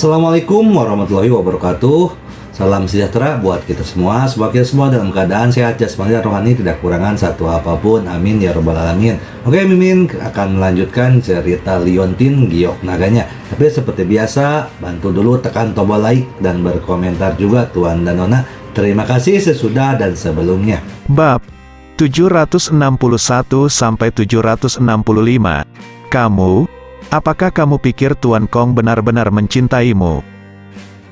Assalamualaikum warahmatullahi wabarakatuh. Salam sejahtera buat kita semua. Semoga kita semua dalam keadaan sehat jasmani dan rohani, tidak kekurangan satu apapun. Amin ya robbal alamin. Oke, Mimin akan melanjutkan cerita Liontin Giok Naganya. Tapi seperti biasa, bantu dulu tekan tombol like dan berkomentar juga Tuan dan Nona. Terima kasih sesudah dan sebelumnya. Bab 761 sampai 765. Apakah kamu pikir Tuan Kong benar-benar mencintaimu?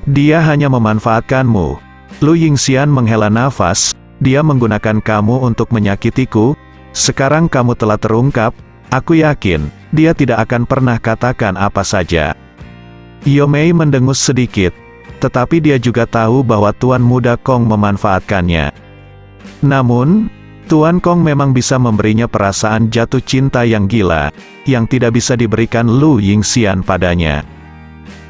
Dia hanya memanfaatkanmu. Lu Yingxian menghela nafas, dia menggunakan kamu untuk menyakitiku. Sekarang kamu telah terungkap, aku yakin, dia tidak akan pernah katakan apa saja. Yomei mendengus sedikit, tetapi dia juga tahu bahwa Tuan Muda Kong memanfaatkannya. Namun, Tuan Kong memang bisa memberinya perasaan jatuh cinta yang gila, yang tidak bisa diberikan Lu Yingxian padanya.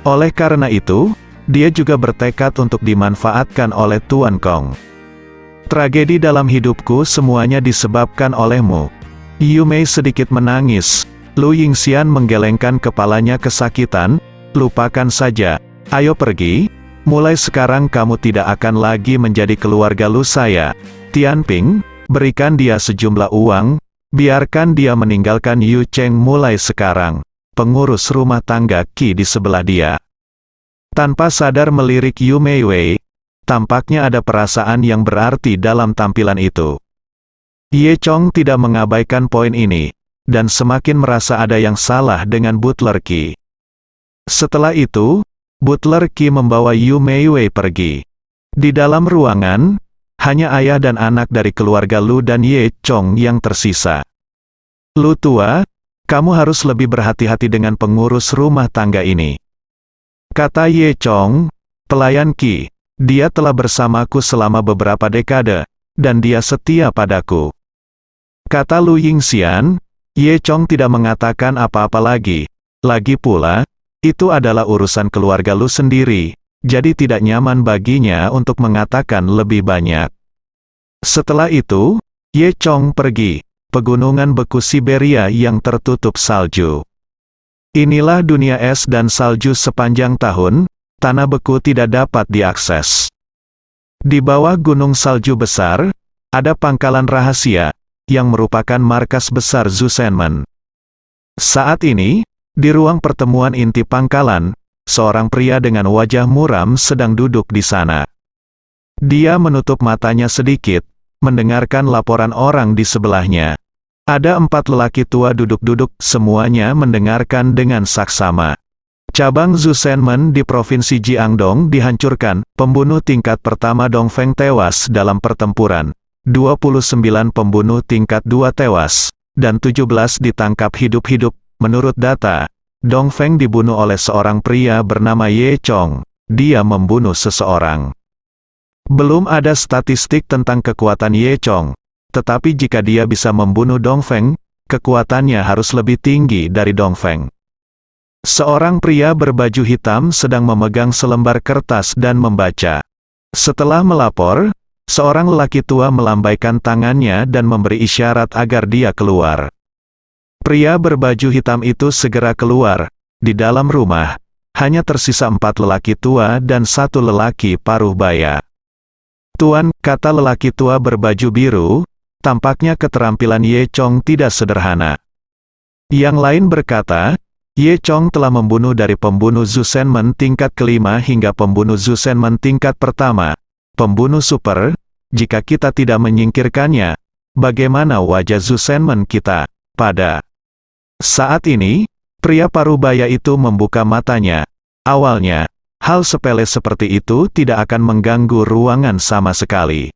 Oleh karena itu, dia juga bertekad untuk dimanfaatkan oleh Tuan Kong. Tragedi dalam hidupku semuanya disebabkan olehmu. Yumei sedikit menangis. Lu Yingxian menggelengkan kepalanya kesakitan. Lupakan saja. Ayo pergi. Mulai sekarang kamu tidak akan lagi menjadi keluarga Lu saya. Tianping, berikan dia sejumlah uang. Biarkan dia meninggalkan Yu Cheng mulai sekarang. Pengurus rumah tangga Qi di sebelah dia. Tanpa sadar melirik Yu Meiwei, tampaknya ada perasaan yang berarti dalam tampilan itu. Ye Chong tidak mengabaikan poin ini, dan semakin merasa ada yang salah dengan butler Qi. Setelah itu, butler Qi membawa Yu Meiwei pergi. Di dalam ruangan, hanya ayah dan anak dari keluarga Lu dan Ye Chong yang tersisa. Lu tua, kamu harus lebih berhati-hati dengan pengurus rumah tangga ini. Kata Ye Chong, pelayan Qi, dia telah bersamaku selama beberapa dekade, dan dia setia padaku. Kata Lu Yingxian, Ye Chong tidak mengatakan apa-apa lagi. Lagi pula, itu adalah urusan keluarga Lu sendiri, jadi tidak nyaman baginya untuk mengatakan lebih banyak. Setelah itu, Ye Chong pergi, pegunungan beku Siberia yang tertutup salju. Inilah dunia es dan salju sepanjang tahun, tanah beku tidak dapat diakses. Di bawah gunung salju besar, ada pangkalan rahasia, yang merupakan markas besar Zusenmen. Saat ini, di ruang pertemuan inti pangkalan, seorang pria dengan wajah muram sedang duduk di sana. Dia menutup matanya sedikit, mendengarkan laporan orang di sebelahnya. Ada 4 lelaki tua duduk-duduk, semuanya mendengarkan dengan saksama. Cabang Zusenmen di Provinsi Jiangdong dihancurkan, pembunuh tingkat pertama Dongfeng tewas dalam pertempuran, 29 pembunuh tingkat 2 tewas, dan 17 ditangkap hidup-hidup. Menurut data, Dongfeng dibunuh oleh seorang pria bernama Ye Chong. Dia membunuh seseorang. Belum ada statistik tentang kekuatan Ye Chong. Tetapi jika dia bisa membunuh Dongfeng, kekuatannya harus lebih tinggi dari Dongfeng. Seorang pria berbaju hitam sedang memegang selembar kertas dan membaca. Setelah melapor, seorang lelaki tua melambaikan tangannya dan memberi isyarat agar dia keluar. Pria berbaju hitam itu segera keluar. Di dalam rumah, hanya tersisa 4 lelaki tua dan 1 lelaki paruh baya. Tuan, kata lelaki tua berbaju biru, tampaknya keterampilan Ye Chong tidak sederhana. Yang lain berkata, Ye Chong telah membunuh dari pembunuh Zusenmen tingkat kelima hingga pembunuh Zusenmen tingkat pertama. Pembunuh super, jika kita tidak menyingkirkannya, bagaimana wajah Zusenmen kita? Pada saat ini, pria parubaya itu membuka matanya. Awalnya, hal sepele seperti itu tidak akan mengganggu ruangan sama sekali.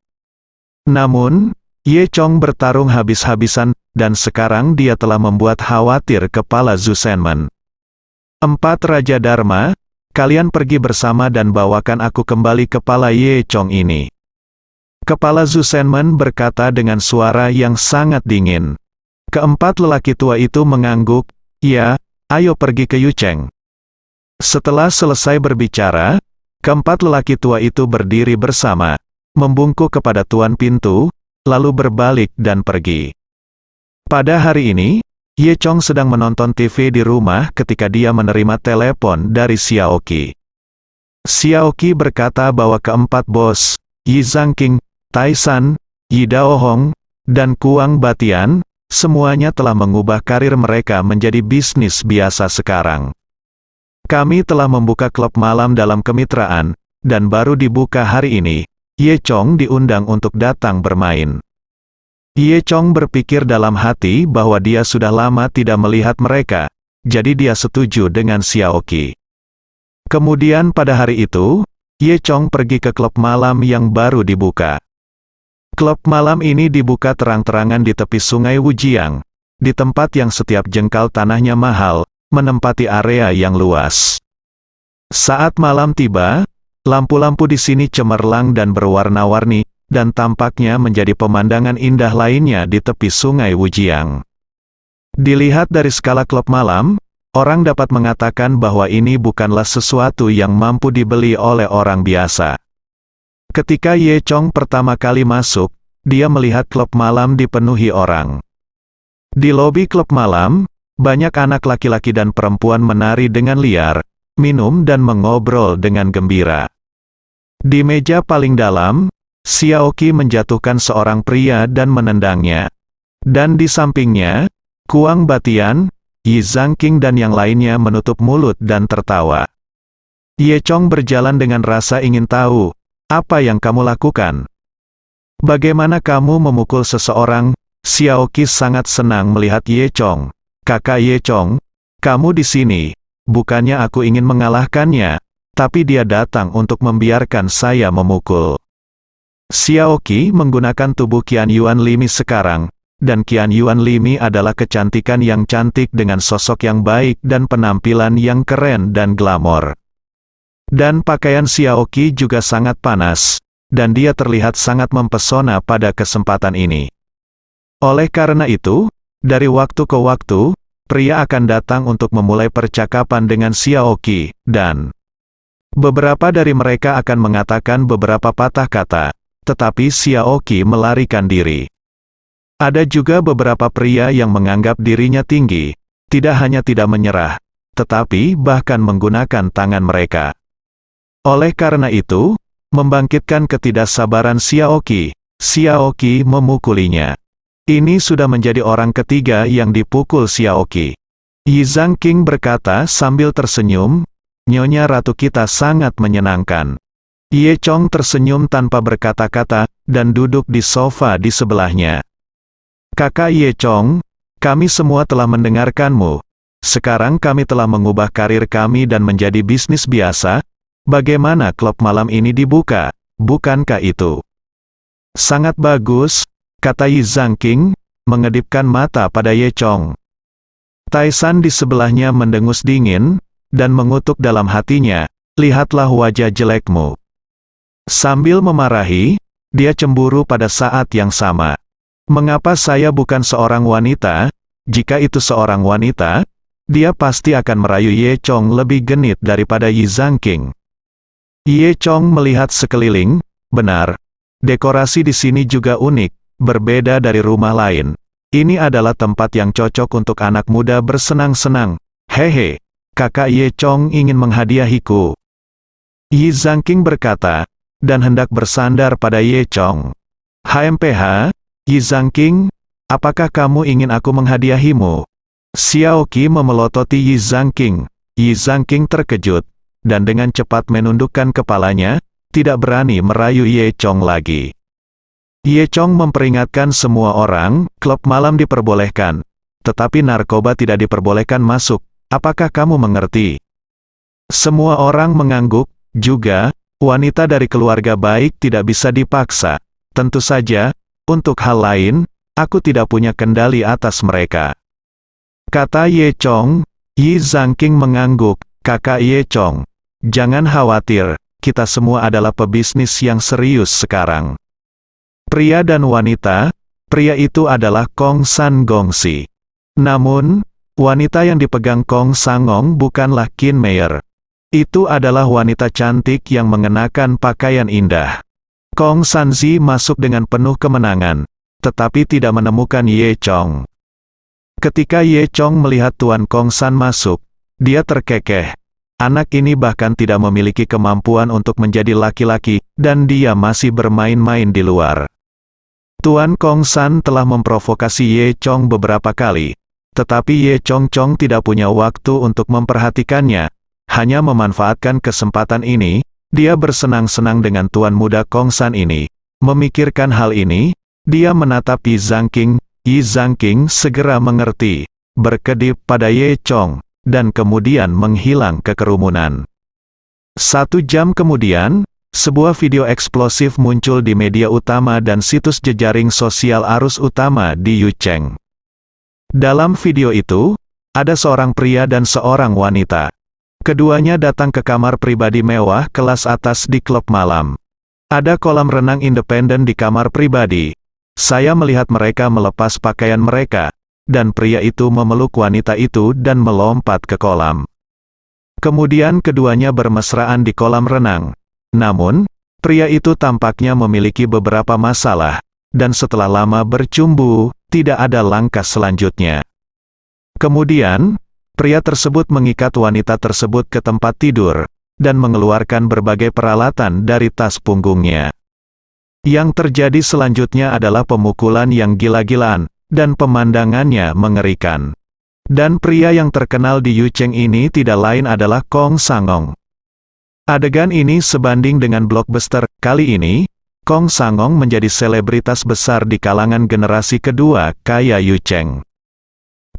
Namun, Ye Chong bertarung habis-habisan, dan sekarang dia telah membuat khawatir kepala Zusenmen. 4 Raja Dharma, kalian pergi bersama dan bawakan aku kembali kepala Ye Chong ini. Kepala Zusenmen berkata dengan suara yang sangat dingin. Keempat lelaki tua itu mengangguk, ya, ayo pergi ke Yu Cheng. Setelah selesai berbicara, keempat lelaki tua itu berdiri bersama, membungkuk kepada tuan pintu, lalu berbalik dan pergi. Pada hari ini, Ye Chong sedang menonton TV di rumah ketika dia menerima telepon dari Xiaoqi. Xiaoqi berkata bahwa keempat bos, Yi Zhangqing, Taisan, Yi Daohong, dan Kuang Batian, semuanya telah mengubah karir mereka menjadi bisnis biasa sekarang. Kami telah membuka klub malam dalam kemitraan, dan baru dibuka hari ini, Ye Chong diundang untuk datang bermain. Ye Chong berpikir dalam hati bahwa dia sudah lama tidak melihat mereka, jadi dia setuju dengan Xiaoqi. Kemudian pada hari itu, Ye Chong pergi ke klub malam yang baru dibuka. Klub malam ini dibuka terang-terangan di tepi sungai Wujiang, di tempat yang setiap jengkal tanahnya mahal, menempati area yang luas. Saat malam tiba, lampu-lampu di sini cemerlang dan berwarna-warni, dan tampaknya menjadi pemandangan indah lainnya di tepi sungai Wujiang. Dilihat dari skala klub malam, orang dapat mengatakan bahwa ini bukanlah sesuatu yang mampu dibeli oleh orang biasa. Ketika Ye Chong pertama kali masuk, dia melihat klub malam dipenuhi orang. Di lobi klub malam, banyak anak laki-laki dan perempuan menari dengan liar, minum dan mengobrol dengan gembira. Di meja paling dalam, Xiaoqi menjatuhkan seorang pria dan menendangnya. Dan di sampingnya, Kuang Batian, Yi Zhangqing dan yang lainnya menutup mulut dan tertawa. Ye Chong berjalan dengan rasa ingin tahu, apa yang kamu lakukan? Bagaimana kamu memukul seseorang? Xiaoqi sangat senang melihat Ye Chong. Kakak Ye Chong, kamu di sini, bukannya aku ingin mengalahkannya, tapi dia datang untuk membiarkan saya memukul. Xiaoqi menggunakan tubuh Qian Yuan Limi sekarang, dan Qian Yuan Limi adalah kecantikan yang cantik dengan sosok yang baik dan penampilan yang keren dan glamor. Dan pakaian Xiaoqi juga sangat panas, dan dia terlihat sangat mempesona pada kesempatan ini. Oleh karena itu, dari waktu ke waktu, pria akan datang untuk memulai percakapan dengan Xiaoqi, dan beberapa dari mereka akan mengatakan beberapa patah kata, tetapi Xiaoqi melarikan diri. Ada juga beberapa pria yang menganggap dirinya tinggi, tidak hanya tidak menyerah, tetapi bahkan menggunakan tangan mereka. Oleh karena itu, membangkitkan ketidaksabaran Xiaoqi, Xiaoqi memukulinya. Ini sudah menjadi orang ketiga yang dipukul Xiaoqi. Yi Zhangqing berkata sambil tersenyum, "Nyonya ratu kita sangat menyenangkan." Ye Chong tersenyum tanpa berkata-kata, dan duduk di sofa di sebelahnya. Kakak Ye Chong, kami semua telah mendengarkanmu. Sekarang kami telah mengubah karir kami dan menjadi bisnis biasa. Bagaimana klub malam ini dibuka, bukankah itu sangat bagus? Kata Yi Zhangqing, mengedipkan mata pada Ye Chong. Taisan di sebelahnya mendengus dingin, dan mengutuk dalam hatinya, lihatlah wajah jelekmu. Sambil memarahi, dia cemburu pada saat yang sama. Mengapa saya bukan seorang wanita? Jika itu seorang wanita, dia pasti akan merayu Ye Chong lebih genit daripada Yi Zhangqing. Ye Chong melihat sekeliling, benar. Dekorasi di sini juga unik, berbeda dari rumah lain. Ini adalah tempat yang cocok untuk anak muda bersenang-senang. Hehe, kakak Ye Chong ingin menghadiahiku. Yi Zhangqing berkata, dan hendak bersandar pada Ye Chong. HMPH, Yi Zhangqing, apakah kamu ingin aku menghadiahimu? Xiaoqi memelototi Yi Zhangqing. Yi Zhangqing terkejut, dan dengan cepat menundukkan kepalanya, tidak berani merayu Ye Chong lagi. Ye Chong memperingatkan semua orang, klub malam diperbolehkan, tetapi narkoba tidak diperbolehkan masuk. Apakah kamu mengerti? Semua orang mengangguk, juga, wanita dari keluarga baik tidak bisa dipaksa. Tentu saja, untuk hal lain, aku tidak punya kendali atas mereka. Kata Ye Chong. Yi Zhangqing mengangguk, kakak Ye Chong. Jangan khawatir, kita semua adalah pebisnis yang serius sekarang. Pria dan wanita, pria itu adalah Kong San Gongxi. Namun, wanita yang dipegang Kong Sangong bukanlah Qin Meier. Itu adalah wanita cantik yang mengenakan pakaian indah. Kong Sanzi masuk dengan penuh kemenangan, tetapi tidak menemukan Ye Chong. Ketika Ye Chong melihat Tuan Kong San masuk, dia terkekeh. Anak ini bahkan tidak memiliki kemampuan untuk menjadi laki-laki, dan dia masih bermain-main di luar. Tuan Kong San telah memprovokasi Ye Chong beberapa kali, tetapi Ye Chong tidak punya waktu untuk memperhatikannya. Hanya memanfaatkan kesempatan ini, dia bersenang-senang dengan tuan muda Kong San ini. Memikirkan hal ini, dia menatap Yi Zhangqing. Yi Zhangqing segera mengerti, berkedip pada Ye Chong, dan kemudian menghilang ke kerumunan. 1 jam kemudian, sebuah video eksplosif muncul di media utama dan situs jejaring sosial arus utama di Yucheng. Dalam video itu, ada seorang pria dan seorang wanita. Keduanya datang ke kamar pribadi mewah kelas atas di klub malam. Ada kolam renang independen di kamar pribadi. Saya melihat mereka melepas pakaian mereka, dan pria itu memeluk wanita itu dan melompat ke kolam. Kemudian keduanya bermesraan di kolam renang. Namun, pria itu tampaknya memiliki beberapa masalah, dan setelah lama bercumbu, tidak ada langkah selanjutnya. Kemudian, pria tersebut mengikat wanita tersebut ke tempat tidur, dan mengeluarkan berbagai peralatan dari tas punggungnya. Yang terjadi selanjutnya adalah pemukulan yang gila-gilaan, dan pemandangannya mengerikan. Dan pria yang terkenal di Yucheng ini tidak lain adalah Kong Sangong. Adegan ini sebanding dengan blockbuster. Kali ini, Kong Sangong menjadi selebritas besar di kalangan generasi kedua kaya Yucheng.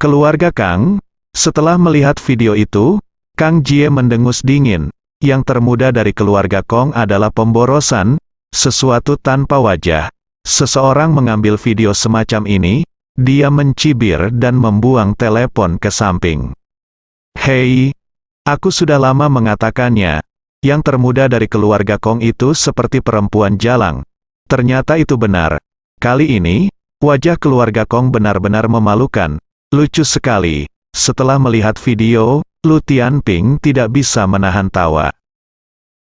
Keluarga Kang, setelah melihat video itu, Kang Jie mendengus dingin. Yang termuda dari keluarga Kong adalah pemborosan, sesuatu tanpa wajah. Seseorang mengambil video semacam ini, dia mencibir dan membuang telepon ke samping. Hei, aku sudah lama mengatakannya. Yang termuda dari keluarga Kong itu seperti perempuan jalang. Ternyata itu benar. Kali ini, wajah keluarga Kong benar-benar memalukan. Lucu sekali. Setelah melihat video, Lu Tianping tidak bisa menahan tawa.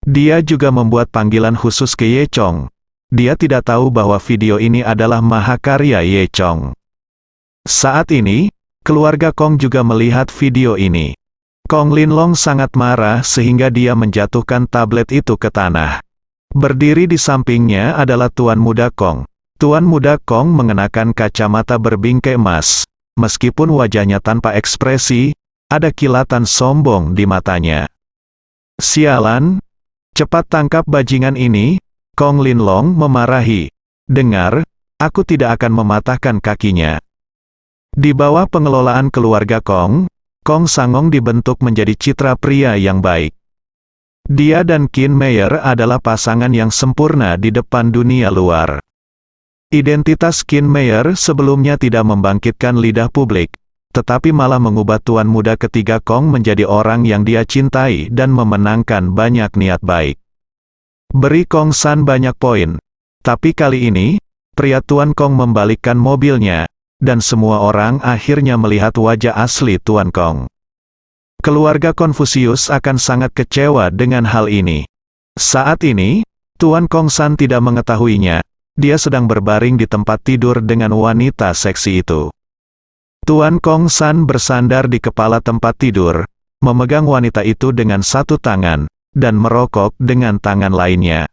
Dia juga membuat panggilan khusus ke Ye Chong. Dia tidak tahu bahwa video ini adalah mahakarya Ye Chong. Saat ini, keluarga Kong juga melihat video ini. Kong Linlong sangat marah sehingga dia menjatuhkan tablet itu ke tanah. Berdiri di sampingnya adalah Tuan Muda Kong. Tuan Muda Kong mengenakan kacamata berbingkai emas. Meskipun wajahnya tanpa ekspresi, ada kilatan sombong di matanya. Sialan, cepat tangkap bajingan ini, Kong Linlong memarahi. Dengar, aku tidak akan mematahkan kakinya. Di bawah pengelolaan keluarga Kong, Kong Sangong dibentuk menjadi citra pria yang baik. Dia dan Qin Meyer adalah pasangan yang sempurna di depan dunia luar. Identitas Qin Meyer sebelumnya tidak membangkitkan lidah publik, tetapi malah mengubah tuan muda ketiga Kong menjadi orang yang dia cintai dan memenangkan banyak niat baik. Beri Kong San banyak poin. Tapi kali ini, pria tuan Kong membalikkan mobilnya, dan semua orang akhirnya melihat wajah asli Tuan Kong. Keluarga Konfusius akan sangat kecewa dengan hal ini. Saat ini, Tuan Kong San tidak mengetahuinya, dia sedang berbaring di tempat tidur dengan wanita seksi itu. Tuan Kong San bersandar di kepala tempat tidur, memegang wanita itu dengan satu tangan, dan merokok dengan tangan lainnya.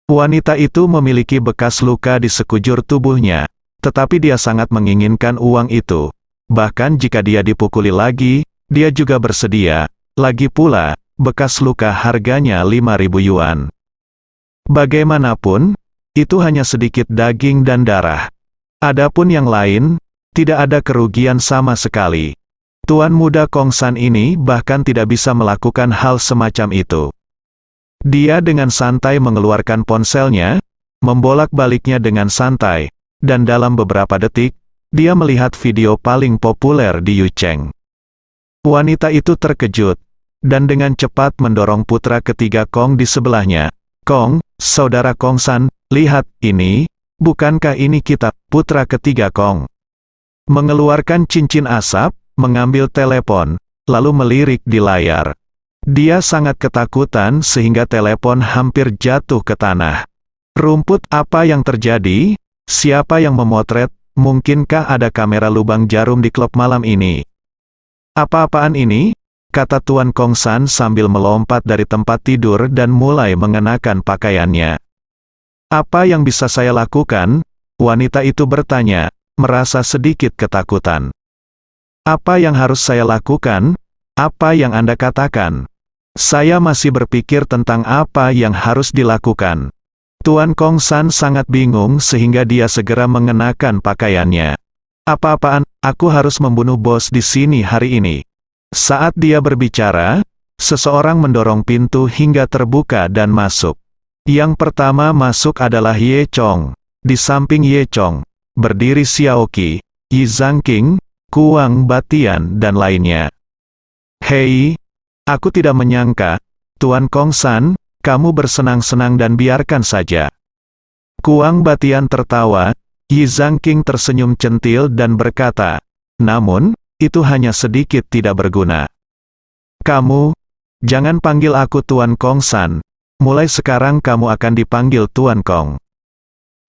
Wanita itu memiliki bekas luka di sekujur tubuhnya. Tetapi dia sangat menginginkan uang itu. Bahkan jika dia dipukuli lagi, dia juga bersedia. Lagi pula, bekas luka harganya 5.000 yuan. Bagaimanapun, itu hanya sedikit daging dan darah. Adapun yang lain, tidak ada kerugian sama sekali. Tuan muda Kong San ini bahkan tidak bisa melakukan hal semacam itu. Dia dengan santai mengeluarkan ponselnya, membolak-baliknya dengan santai. Dan dalam beberapa detik, dia melihat video paling populer di Yucheng. Wanita itu terkejut, dan dengan cepat mendorong putra ketiga Kong di sebelahnya. Kong, saudara Kong San, lihat, ini, bukankah ini kita, putra ketiga Kong? Mengeluarkan cincin asap, mengambil telepon, lalu melirik di layar. Dia sangat ketakutan sehingga telepon hampir jatuh ke tanah. Rumput, apa yang terjadi? Siapa yang memotret? Mungkinkah ada kamera lubang jarum di klub malam ini? Apa-apaan ini? kata Tuan Kong San sambil melompat dari tempat tidur dan mulai mengenakan pakaiannya. Apa yang bisa saya lakukan? Wanita itu bertanya, merasa sedikit ketakutan. Apa yang harus saya lakukan? Apa yang Anda katakan? Saya masih berpikir tentang apa yang harus dilakukan. Tuan Kong San sangat bingung sehingga dia segera mengenakan pakaiannya. Apa-apaan, aku harus membunuh bos di sini hari ini. Saat dia berbicara, seseorang mendorong pintu hingga terbuka dan masuk. Yang pertama masuk adalah Ye Chong. Di samping Ye Chong, berdiri Xiaoqi, Yi Zhangqing, Kuang Batian dan lainnya. Hei, aku tidak menyangka, Tuan Kong San, kamu bersenang-senang dan biarkan saja. Kuang Batian tertawa, Yi Zhangqing tersenyum centil dan berkata, namun, itu hanya sedikit tidak berguna. Kamu, jangan panggil aku Tuan Kong San, mulai sekarang kamu akan dipanggil Tuan Kong.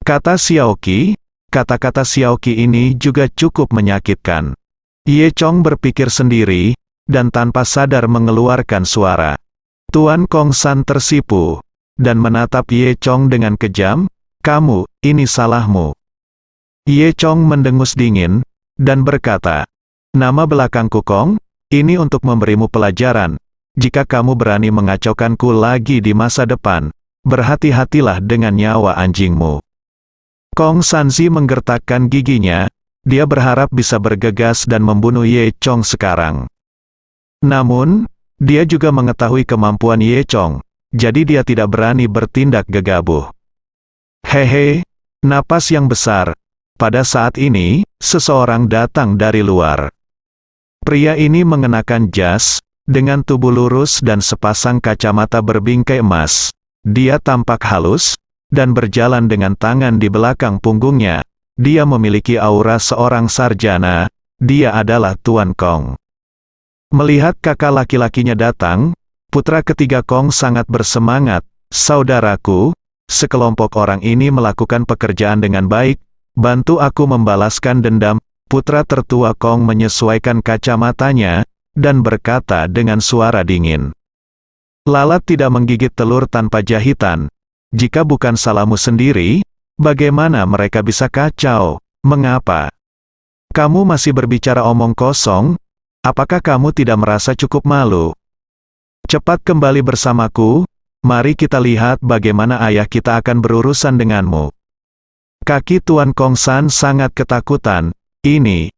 Kata Xiaoqi, kata-kata Xiaoqi ini juga cukup menyakitkan. Ye Chong berpikir sendiri, dan tanpa sadar mengeluarkan suara. Tuan Kong San tersipu, dan menatap Ye Chong dengan kejam, kamu, ini salahmu. Ye Chong mendengus dingin, dan berkata, nama belakangku Kong, ini untuk memberimu pelajaran. Jika kamu berani mengacaukanku lagi di masa depan, berhati-hatilah dengan nyawa anjingmu. Kong Sanzi menggertakkan giginya, dia berharap bisa bergegas dan membunuh Ye Chong sekarang. Namun, dia juga mengetahui kemampuan Ye Chong, jadi dia tidak berani bertindak gegabah. Hehe, napas yang besar. Pada saat ini, seseorang datang dari luar. Pria ini mengenakan jas, dengan tubuh lurus dan sepasang kacamata berbingkai emas. Dia tampak halus, dan berjalan dengan tangan di belakang punggungnya. Dia memiliki aura seorang sarjana, dia adalah Tuan Kong. Melihat kakak laki-lakinya datang, putra ketiga Kong sangat bersemangat, saudaraku, sekelompok orang ini melakukan pekerjaan dengan baik, bantu aku membalaskan dendam. Putra tertua Kong menyesuaikan kacamatanya, dan berkata dengan suara dingin. Lalat tidak menggigit telur tanpa jahitan. Jika bukan salahmu sendiri, bagaimana mereka bisa kacau? Mengapa? Kamu masih berbicara omong kosong? Apakah kamu tidak merasa cukup malu? Cepat kembali bersamaku, mari kita lihat bagaimana ayah kita akan berurusan denganmu. Kaki Tuan Kong San sangat ketakutan. Ini.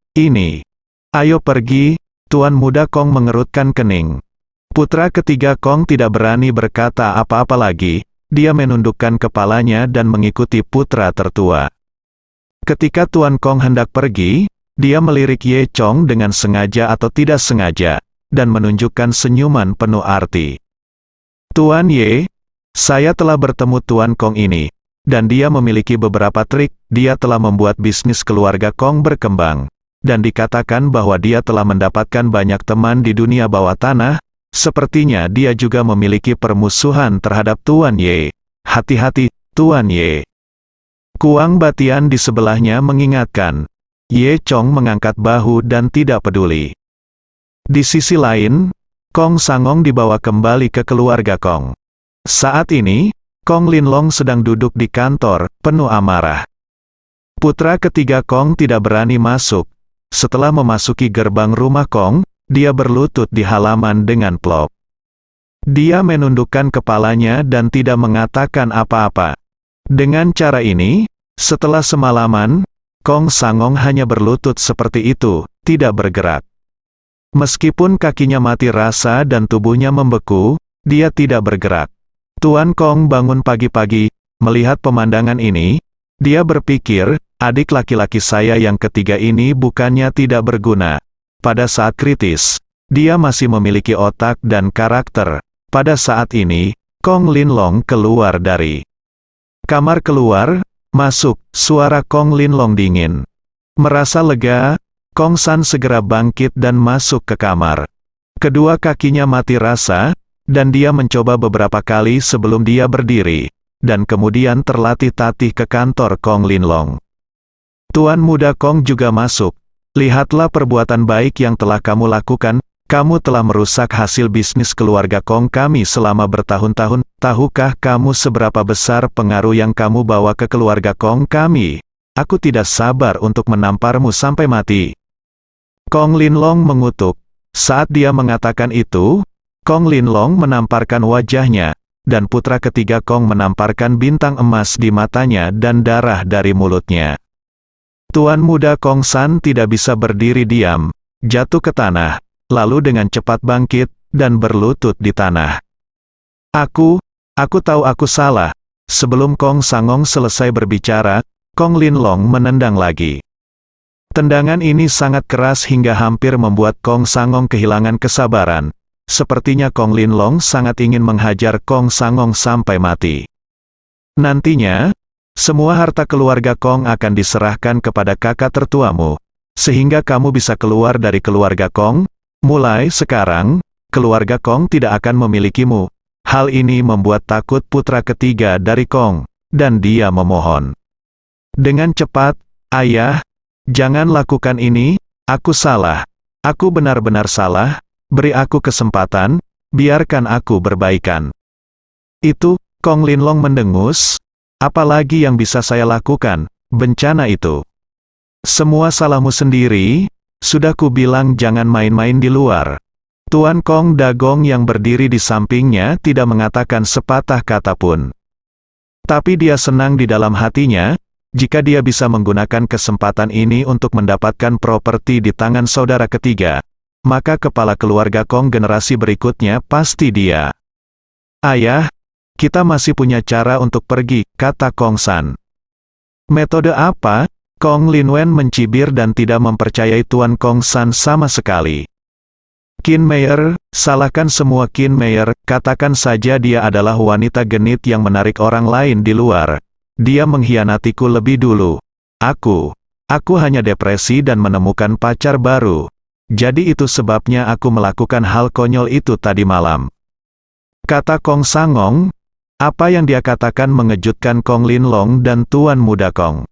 Ayo pergi, Tuan Muda Kong mengerutkan kening. Putra ketiga Kong tidak berani berkata apa-apa lagi. Dia menundukkan kepalanya dan mengikuti putra tertua. Ketika Tuan Kong hendak pergi, dia melirik Ye Chong dengan sengaja atau tidak sengaja, dan menunjukkan senyuman penuh arti. Tuan Ye, saya telah bertemu Tuan Kong ini, dan dia memiliki beberapa trik. Dia telah membuat bisnis keluarga Kong berkembang, dan dikatakan bahwa dia telah mendapatkan banyak teman di dunia bawah tanah. Sepertinya dia juga memiliki permusuhan terhadap Tuan Ye. Hati-hati, Tuan Ye. Kuang Batian di sebelahnya mengingatkan. Ye Chong mengangkat bahu dan tidak peduli. Di sisi lain, Kong Sangong dibawa kembali ke keluarga Kong. Saat ini, Kong Linlong sedang duduk di kantor, penuh amarah. Putra ketiga Kong tidak berani masuk. Setelah memasuki gerbang rumah Kong, dia berlutut di halaman dengan plop. Dia menundukkan kepalanya dan tidak mengatakan apa-apa. Dengan cara ini, setelah semalaman, Kong Sangong hanya berlutut seperti itu, tidak bergerak. Meskipun kakinya mati rasa dan tubuhnya membeku, dia tidak bergerak. Tuan Kong bangun pagi-pagi, melihat pemandangan ini, dia berpikir, adik laki-laki saya yang ketiga ini bukannya tidak berguna. Pada saat kritis, dia masih memiliki otak dan karakter. Pada saat ini, Kong Linlong keluar dari kamar masuk, suara Kong Linlong dingin. Merasa lega, Kong San segera bangkit dan masuk ke kamar. Kedua kakinya mati rasa, dan dia mencoba beberapa kali sebelum dia berdiri, dan kemudian terlatih-tatih ke kantor Kong Linlong. Tuan Muda Kong juga masuk. Lihatlah perbuatan baik yang telah kamu lakukan, Kamu telah merusak hasil bisnis keluarga Kong kami selama bertahun-tahun. Tahukah kamu seberapa besar pengaruh yang kamu bawa ke keluarga Kong kami? Aku tidak sabar untuk menamparmu sampai mati. Kong Linlong mengutuk. Saat dia mengatakan itu, Kong Linlong menamparkan wajahnya, dan putra ketiga Kong menamparkan bintang emas di matanya dan darah dari mulutnya. Tuan muda Kong San tidak bisa berdiri diam, jatuh ke tanah, lalu dengan cepat bangkit, dan berlutut di tanah. Aku tahu aku salah. Sebelum Kong Sangong selesai berbicara, Kong Linlong menendang lagi. Tendangan ini sangat keras hingga hampir membuat Kong Sangong kehilangan kesabaran. Sepertinya Kong Linlong sangat ingin menghajar Kong Sangong sampai mati. Nantinya, semua harta keluarga Kong akan diserahkan kepada kakak tertuamu, sehingga kamu bisa keluar dari keluarga Kong. Mulai sekarang, keluarga Kong tidak akan memilikimu. Hal ini membuat takut putra ketiga dari Kong, dan dia memohon. Dengan cepat, ayah, jangan lakukan ini, aku salah. Aku benar-benar salah, beri aku kesempatan, biarkan aku berbaikan. Itu, Kong Linlong mendengus, apalagi yang bisa saya lakukan, bencana itu. Semua salahmu sendiri. Sudah ku bilang jangan main-main di luar. Tuan Kong Dagong yang berdiri di sampingnya tidak mengatakan sepatah kata pun. Tapi dia senang di dalam hatinya, jika dia bisa menggunakan kesempatan ini untuk mendapatkan properti di tangan saudara ketiga, maka kepala keluarga Kong generasi berikutnya pasti dia. Ayah, kita masih punya cara untuk pergi, kata Kong San. Metode apa? Kong Linwen mencibir dan tidak mempercayai Tuan Kong San sama sekali. Qin Meier, salahkan semua Qin Meier, katakan saja dia adalah wanita genit yang menarik orang lain di luar. Dia mengkhianatiku lebih dulu. Aku hanya depresi dan menemukan pacar baru. Jadi itu sebabnya aku melakukan hal konyol itu tadi malam. Kata Kong Sangong, apa yang dia katakan mengejutkan Kong Linlong dan Tuan Muda Kong.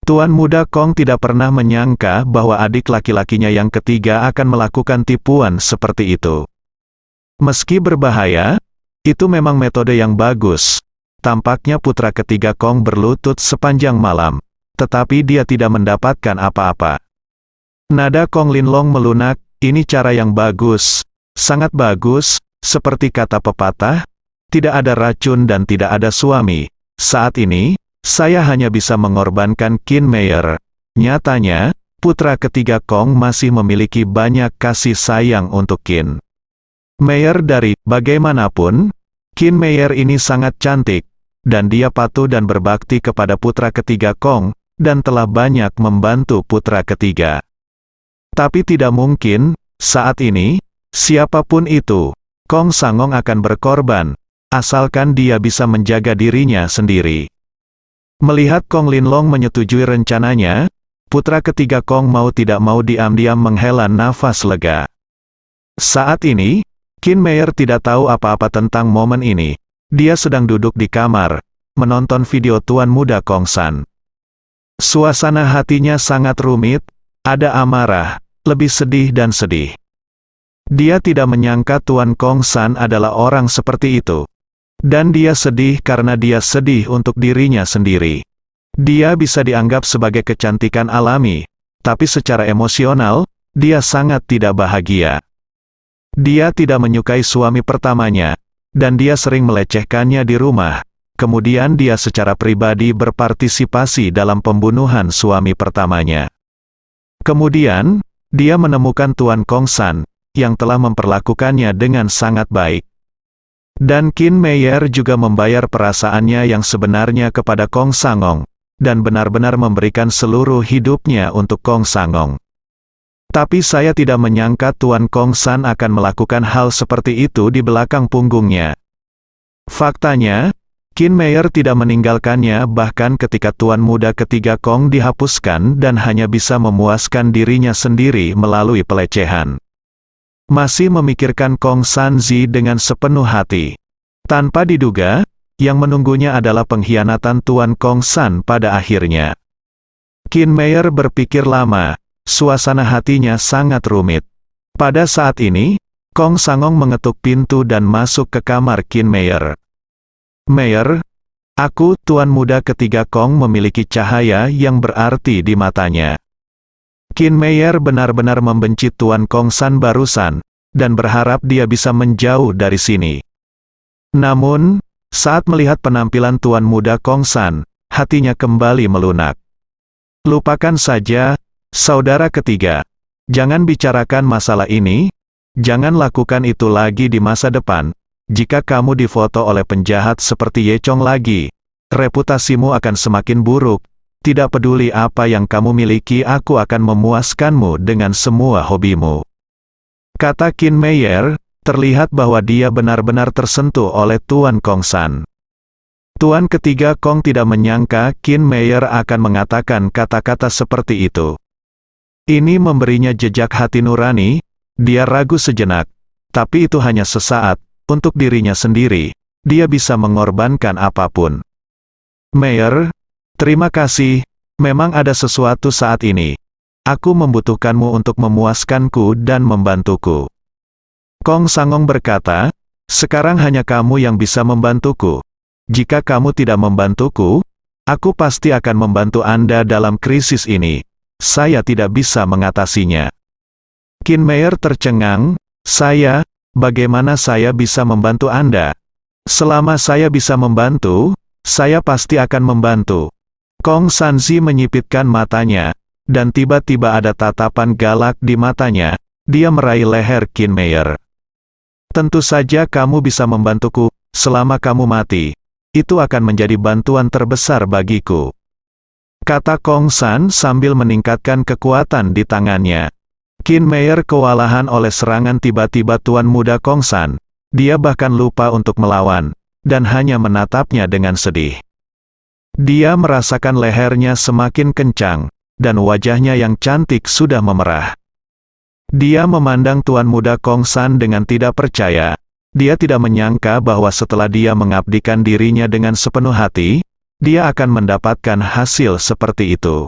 Tuan Muda Kong tidak pernah menyangka bahwa adik laki-lakinya yang ketiga akan melakukan tipuan seperti itu. Meski berbahaya, itu memang metode yang bagus. Tampaknya putra ketiga Kong berlutut sepanjang malam, tetapi dia tidak mendapatkan apa-apa. Nada Kong Linlong melunak, ini cara yang bagus, sangat bagus, seperti kata pepatah, tidak ada racun dan tidak ada suami. Saat ini, saya hanya bisa mengorbankan Qin Meier. Nyatanya, putra ketiga Kong masih memiliki banyak kasih sayang untuk Qin Meier dari, bagaimanapun, Qin Meier ini sangat cantik, dan dia patuh dan berbakti kepada putra ketiga Kong, dan telah banyak membantu putra ketiga. Tapi tidak mungkin, saat ini, siapapun itu, Kong Sangong akan berkorban, asalkan dia bisa menjaga dirinya sendiri. Melihat Kong Linlong menyetujui rencananya, putra ketiga Kong mau tidak mau diam-diam menghela nafas lega. Saat ini, Qin Meier tidak tahu apa-apa tentang momen ini. Dia sedang duduk di kamar, menonton video Tuan Muda Kong San. Suasana hatinya sangat rumit, ada amarah, lebih sedih dan sedih. Dia tidak menyangka Tuan Kong San adalah orang seperti itu. Dan dia sedih karena dia sedih untuk dirinya sendiri. Dia bisa dianggap sebagai kecantikan alami, tapi secara emosional, dia sangat tidak bahagia. Dia tidak menyukai suami pertamanya, dan dia sering melecehkannya di rumah. Kemudian dia secara pribadi berpartisipasi dalam pembunuhan suami pertamanya. Kemudian, dia menemukan Tuan Kong San, yang telah memperlakukannya dengan sangat baik. Dan Qin Meier juga membayar perasaannya yang sebenarnya kepada Kong Sangong, dan benar-benar memberikan seluruh hidupnya untuk Kong Sangong. Tapi saya tidak menyangka Tuan Kong San akan melakukan hal seperti itu di belakang punggungnya. Faktanya, Qin Meier tidak meninggalkannya bahkan ketika Tuan Muda ketiga Kong dihapuskan dan hanya bisa memuaskan dirinya sendiri melalui pelecehan. Masih memikirkan Kong Sanzi dengan sepenuh hati. Tanpa diduga, yang menunggunya adalah pengkhianatan Tuan Kong San pada akhirnya. Qin Meier berpikir lama, suasana hatinya sangat rumit. Pada saat ini, Kong Sangong mengetuk pintu dan masuk ke kamar Qin Meier. "Meier, aku, tuan muda ketiga." Kong memiliki cahaya yang berarti di matanya. Qin Meier benar-benar membenci Tuan Kong San barusan, dan berharap dia bisa menjauh dari sini. Namun, saat melihat penampilan Tuan muda Kong San, hatinya kembali melunak. "Lupakan saja, saudara ketiga. Jangan bicarakan masalah ini. Jangan lakukan itu lagi di masa depan. Jika kamu difoto oleh penjahat seperti Ye Chong lagi, reputasimu akan semakin buruk. Tidak peduli apa yang kamu miliki, aku akan memuaskanmu dengan semua hobimu." Kata Qin Meier, terlihat bahwa dia benar-benar tersentuh oleh Tuan Kong San. Tuan ketiga Kong tidak menyangka Qin Meier akan mengatakan kata-kata seperti itu. Ini memberinya jejak hati nurani. Dia ragu sejenak, tapi itu hanya sesaat. Untuk dirinya sendiri, dia bisa mengorbankan apapun. "Meier, terima kasih. Memang ada sesuatu saat ini. Aku membutuhkanmu untuk memuaskanku dan membantuku." Kong Sangong berkata, "Sekarang hanya kamu yang bisa membantuku. Jika kamu tidak membantuku, aku pasti akan membantu Anda dalam krisis ini. Saya tidak bisa mengatasinya." Qin Meier tercengang, Bagaimana saya bisa membantu Anda? Selama saya bisa membantu, saya pasti akan membantu." Kong Sanzi menyipitkan matanya, dan tiba-tiba ada tatapan galak di matanya. Dia meraih leher Qin Meier. "Tentu saja kamu bisa membantuku, selama kamu mati. Itu akan menjadi bantuan terbesar bagiku," kata Kong San sambil meningkatkan kekuatan di tangannya. Qin Meier kewalahan oleh serangan tiba-tiba Tuan muda Kong San. Dia bahkan lupa untuk melawan, dan hanya menatapnya dengan sedih. Dia merasakan lehernya semakin kencang, dan wajahnya yang cantik sudah memerah. Dia memandang Tuan muda Kong San dengan tidak percaya. Dia tidak menyangka bahwa setelah dia mengabdikan dirinya dengan sepenuh hati, dia akan mendapatkan hasil seperti itu.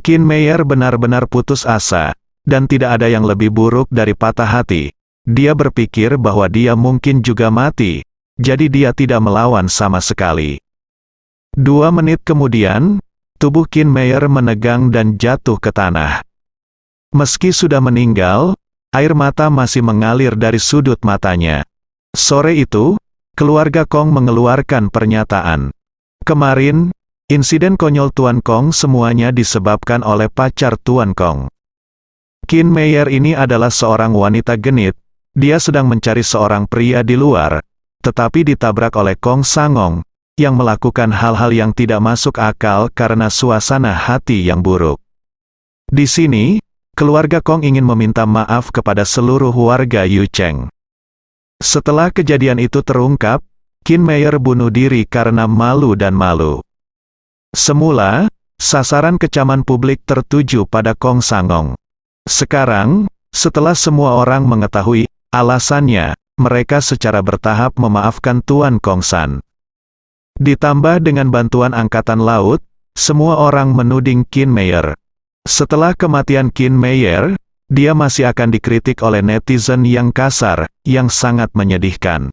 Qin Meier benar-benar putus asa, dan tidak ada yang lebih buruk dari patah hati. Dia berpikir bahwa dia mungkin juga mati, jadi dia tidak melawan sama sekali. 2 menit kemudian, tubuh Qin Meier menegang dan jatuh ke tanah. Meski sudah meninggal, air mata masih mengalir dari sudut matanya. Sore itu, keluarga Kong mengeluarkan pernyataan. "Kemarin, insiden konyol Tuan Kong semuanya disebabkan oleh pacar Tuan Kong. Qin Meier ini adalah seorang wanita genit. Dia sedang mencari seorang pria di luar, tetapi ditabrak oleh Kong Sangong, yang melakukan hal-hal yang tidak masuk akal karena suasana hati yang buruk. Di sini, keluarga Kong ingin meminta maaf kepada seluruh warga Yu Cheng." Setelah kejadian itu terungkap, Qin Meier bunuh diri karena malu dan malu. Semula, sasaran kecaman publik tertuju pada Kong Sangong. Sekarang, setelah semua orang mengetahui alasannya, mereka secara bertahap memaafkan Tuan Kong San. Ditambah dengan bantuan Angkatan Laut, semua orang menuding Qin Meier. Setelah kematian Qin Meier, dia masih akan dikritik oleh netizen yang kasar, yang sangat menyedihkan.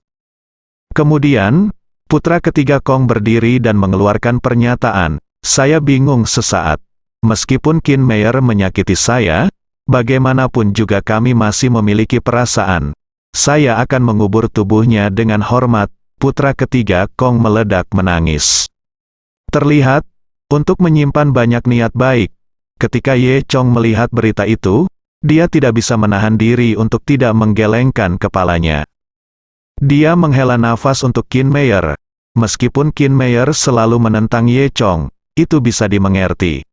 Kemudian, putra ketiga Kong berdiri dan mengeluarkan pernyataan, "Saya bingung sesaat. Meskipun Qin Meier menyakiti saya, bagaimanapun juga kami masih memiliki perasaan. Saya akan mengubur tubuhnya dengan hormat." Putra ketiga Kong meledak menangis. Terlihat, untuk menyimpan banyak niat baik, ketika Ye Chong melihat berita itu, dia tidak bisa menahan diri untuk tidak menggelengkan kepalanya. Dia menghela nafas untuk Qin Meier. Meskipun Qin Meier selalu menentang Ye Chong, itu bisa dimengerti.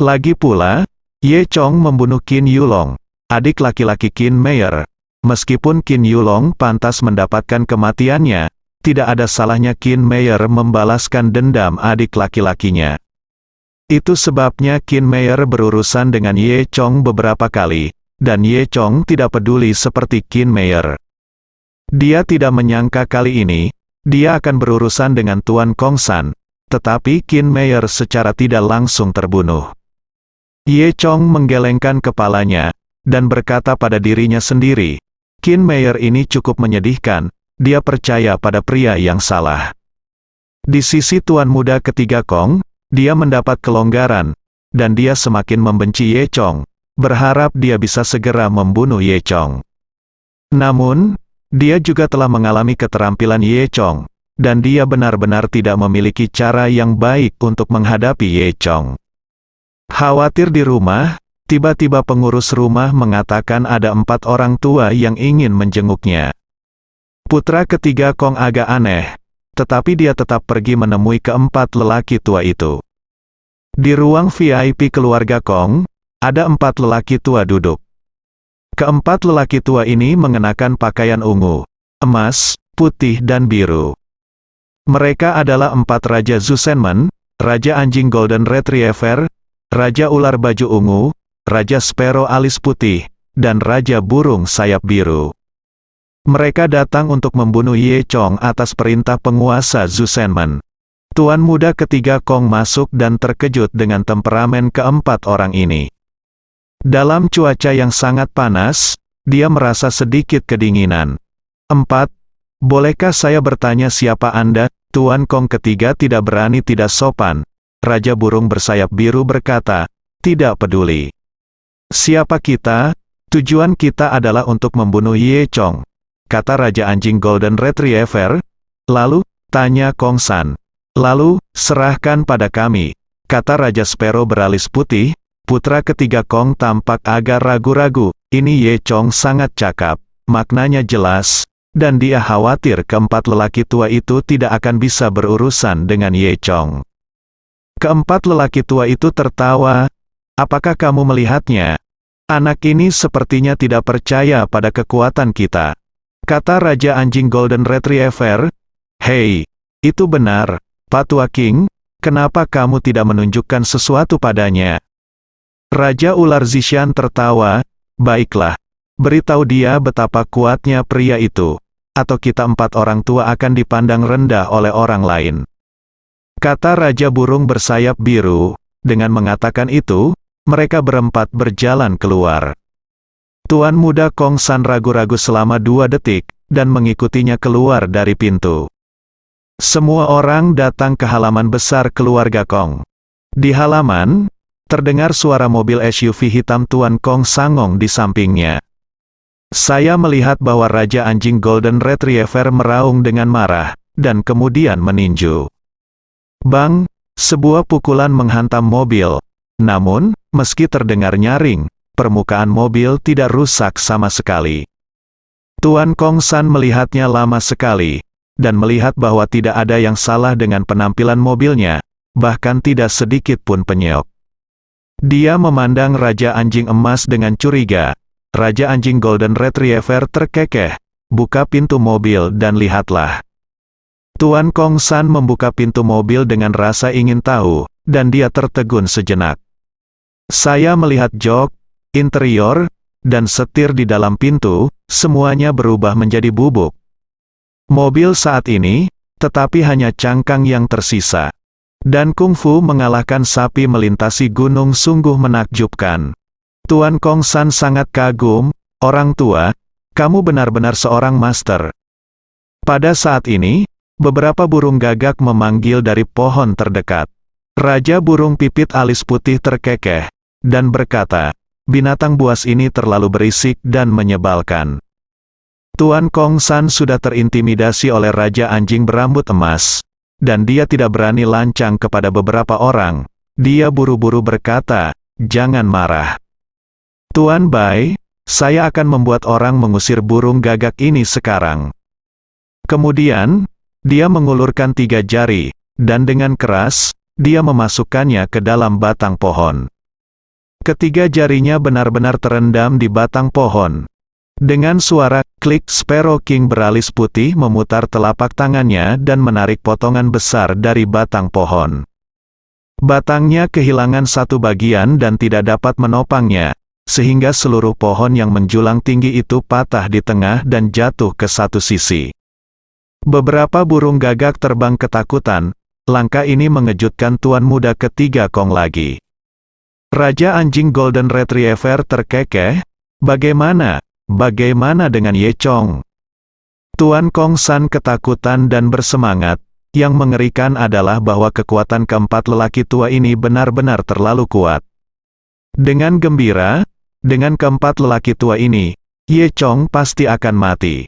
Lagi pula, Ye Chong membunuh Qin Yulong, adik laki-laki Qin Meier. Meskipun Qin Yulong pantas mendapatkan kematiannya, tidak ada salahnya Qin Meier membalaskan dendam adik laki-lakinya. Itu sebabnya Qin Meier berurusan dengan Ye Chong beberapa kali, dan Ye Chong tidak peduli seperti Qin Meier. Dia tidak menyangka kali ini, dia akan berurusan dengan Tuan Kong San, tetapi Qin Meier secara tidak langsung terbunuh. Ye Chong menggelengkan kepalanya, dan berkata pada dirinya sendiri, Kin Meyer ini cukup menyedihkan, dia percaya pada pria yang salah. Di sisi tuan muda ketiga Kong, dia mendapat kelonggaran, dan dia semakin membenci Ye Chong, berharap dia bisa segera membunuh Ye Chong. Namun, dia juga telah mengalami keterampilan Ye Chong, dan dia benar-benar tidak memiliki cara yang baik untuk menghadapi Ye Chong. Khawatir di rumah, tiba-tiba pengurus rumah mengatakan ada 4 orang tua yang ingin menjenguknya. Putra ketiga Kong agak aneh, tetapi dia tetap pergi menemui keempat lelaki tua itu. Di ruang VIP keluarga Kong, ada 4 lelaki tua duduk. Keempat lelaki tua ini mengenakan pakaian ungu, emas, putih dan biru. Mereka adalah 4 Raja Zusenman, Raja Anjing Golden Retriever, Raja Ular Baju Ungu, Raja Sparrow Alis Putih, dan Raja Burung Sayap Biru. Mereka datang untuk membunuh Ye Chong atas perintah penguasa Zusenman. Tuan muda ketiga Kong masuk dan terkejut dengan temperamen keempat orang ini. Dalam cuaca yang sangat panas, dia merasa sedikit kedinginan. 4. Bolehkah saya bertanya siapa Anda? Tuan Kong ketiga tidak berani tidak sopan. Raja Burung Bersayap Biru berkata, tidak peduli. Siapa kita? Tujuan kita adalah untuk membunuh Ye Chong, kata Raja Anjing Golden Retriever. Lalu, tanya Kong San. Lalu, serahkan pada kami, kata Raja Sparrow Beralis Putih. Putra ketiga Kong tampak agak ragu-ragu, ini Ye Chong sangat cakap, maknanya jelas, dan dia khawatir keempat lelaki tua itu tidak akan bisa berurusan dengan Ye Chong. Keempat lelaki tua itu tertawa, apakah kamu melihatnya? Anak ini sepertinya tidak percaya pada kekuatan kita, kata Raja Anjing Golden Retriever. Hei, itu benar, Pak Tua King, kenapa kamu tidak menunjukkan sesuatu padanya? Raja Ular Zishan tertawa, baiklah, beritahu dia betapa kuatnya pria itu, atau kita 4 orang tua akan dipandang rendah oleh orang lain. Kata Raja Burung Bersayap Biru. Dengan mengatakan itu, mereka berempat berjalan keluar. Tuan muda Kong San ragu-ragu selama 2 detik, dan mengikutinya keluar dari pintu. Semua orang datang ke halaman besar keluarga Kong. Di halaman, terdengar suara mobil SUV hitam Tuan Kong Sangong di sampingnya. Saya melihat bahwa Raja Anjing Golden Retriever meraung dengan marah, dan kemudian meninju. Bang, sebuah pukulan menghantam mobil. Namun, meski terdengar nyaring, permukaan mobil tidak rusak sama sekali. Tuan Kong San melihatnya lama sekali, dan melihat bahwa tidak ada yang salah dengan penampilan mobilnya, bahkan tidak sedikit pun penyok. Dia memandang Raja Anjing Emas dengan curiga. Raja Anjing Golden Retriever terkekeh. Buka pintu mobil dan lihatlah. Tuan Kong San membuka pintu mobil dengan rasa ingin tahu, dan dia tertegun sejenak. Saya melihat jok, interior, dan setir di dalam pintu, semuanya berubah menjadi bubuk. Mobil saat ini, tetapi hanya cangkang yang tersisa. Dan kungfu mengalahkan sapi melintasi gunung sungguh menakjubkan. Tuan Kong San sangat kagum, orang tua, kamu benar-benar seorang master. Pada saat ini, beberapa burung gagak memanggil dari pohon terdekat. Raja Burung Pipit Alis Putih terkekeh, dan berkata, binatang buas ini terlalu berisik dan menyebalkan. Tuan Kong San sudah terintimidasi oleh Raja Anjing Berambut Emas, dan dia tidak berani lancang kepada beberapa orang. Dia buru-buru berkata, jangan marah. Tuan Bai, saya akan membuat orang mengusir burung gagak ini sekarang. Kemudian, dia mengulurkan 3 jari, dan dengan keras, dia memasukkannya ke dalam batang pohon. Ketiga jarinya benar-benar terendam di batang pohon. Dengan suara klik, Sparrow King Beralis Putih memutar telapak tangannya dan menarik potongan besar dari batang pohon. Batangnya kehilangan satu bagian dan tidak dapat menopangnya, sehingga seluruh pohon yang menjulang tinggi itu patah di tengah dan jatuh ke satu sisi. Beberapa burung gagak terbang ketakutan. Langkah ini mengejutkan tuan muda ketiga Kong lagi. Raja Anjing Golden Retriever terkekeh, Bagaimana dengan Ye Chong? Tuan Kong San ketakutan dan bersemangat. Yang mengerikan adalah bahwa kekuatan keempat lelaki tua ini benar-benar terlalu kuat. Dengan gembira, dengan keempat lelaki tua ini, Ye Chong pasti akan mati.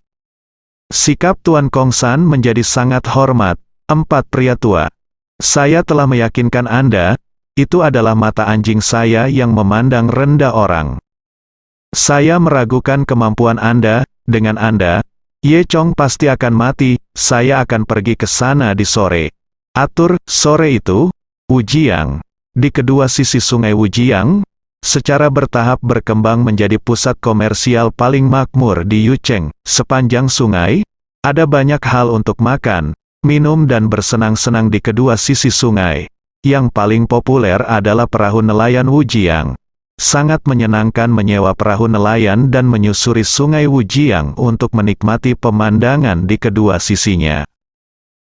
Sikap Tuan Kong San menjadi sangat hormat. Empat pria tua. Saya telah meyakinkan Anda, itu adalah mata anjing saya yang memandang rendah orang. Saya meragukan kemampuan Anda, dengan Anda, Ye Chong pasti akan mati. Saya akan pergi ke sana di sore. Atur, sore itu, Wujiang. Di kedua sisi sungai Wujiang, secara bertahap berkembang menjadi pusat komersial paling makmur di Yucheng. Sepanjang sungai, ada banyak hal untuk makan, minum dan bersenang-senang di kedua sisi sungai. Yang paling populer adalah perahu nelayan Wujiang. Sangat menyenangkan menyewa perahu nelayan dan menyusuri sungai Wujiang untuk menikmati pemandangan di kedua sisinya.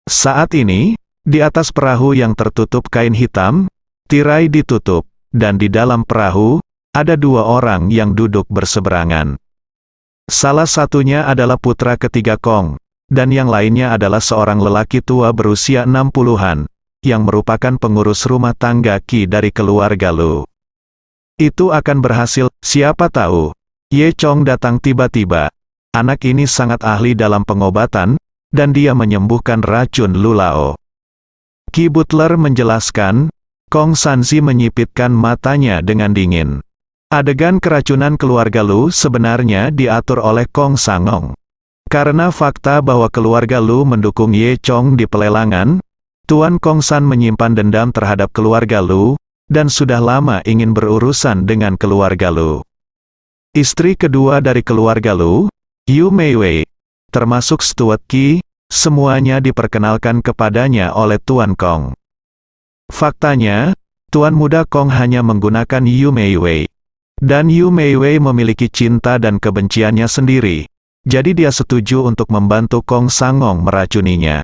Saat ini, di atas perahu yang tertutup kain hitam, tirai ditutup, dan di dalam perahu, ada dua orang yang duduk berseberangan. Salah satunya adalah putra ketiga Kong, dan yang lainnya adalah seorang lelaki tua berusia 60-an, yang merupakan pengurus rumah tangga Qi dari keluarga Lu. Itu akan berhasil, siapa tahu. Ye Chong datang tiba-tiba. Anak ini sangat ahli dalam pengobatan, dan dia menyembuhkan racun Lulao. Qi Butler menjelaskan. Kong Sanzi menyipitkan matanya dengan dingin. Adegan keracunan keluarga Lu sebenarnya diatur oleh Kong Sangong. Karena fakta bahwa keluarga Lu mendukung Ye Chong di pelelangan, Tuan Kong San menyimpan dendam terhadap keluarga Lu, dan sudah lama ingin berurusan dengan keluarga Lu. Istri kedua dari keluarga Lu, Yu Meiwei, termasuk Stuart Qi, semuanya diperkenalkan kepadanya oleh Tuan Kong. Faktanya, Tuan Muda Kong hanya menggunakan Yu Meiwei. Dan Yu Meiwei memiliki cinta dan kebenciannya sendiri, jadi dia setuju untuk membantu Kong Sangong meracuninya.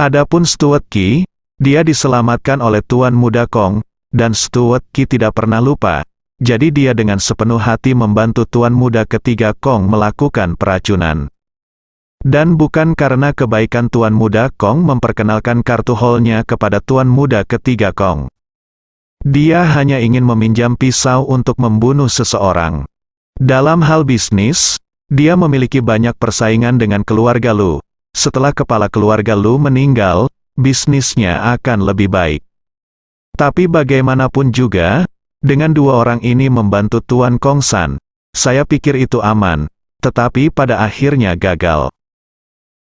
Adapun Stuart Qi, dia diselamatkan oleh Tuan Muda Kong, dan Stuart Qi tidak pernah lupa, jadi dia dengan sepenuh hati membantu Tuan Muda ketiga Kong melakukan peracunan. Dan bukan karena kebaikan Tuan Muda Kong memperkenalkan kartu haulnya kepada Tuan Muda ketiga Kong. Dia hanya ingin meminjam pisau untuk membunuh seseorang. Dalam hal bisnis, dia memiliki banyak persaingan dengan keluarga Lu. Setelah kepala keluarga Lu meninggal, bisnisnya akan lebih baik. Tapi bagaimanapun juga, dengan dua orang ini membantu Tuan Kong San, saya pikir itu aman, tetapi pada akhirnya gagal.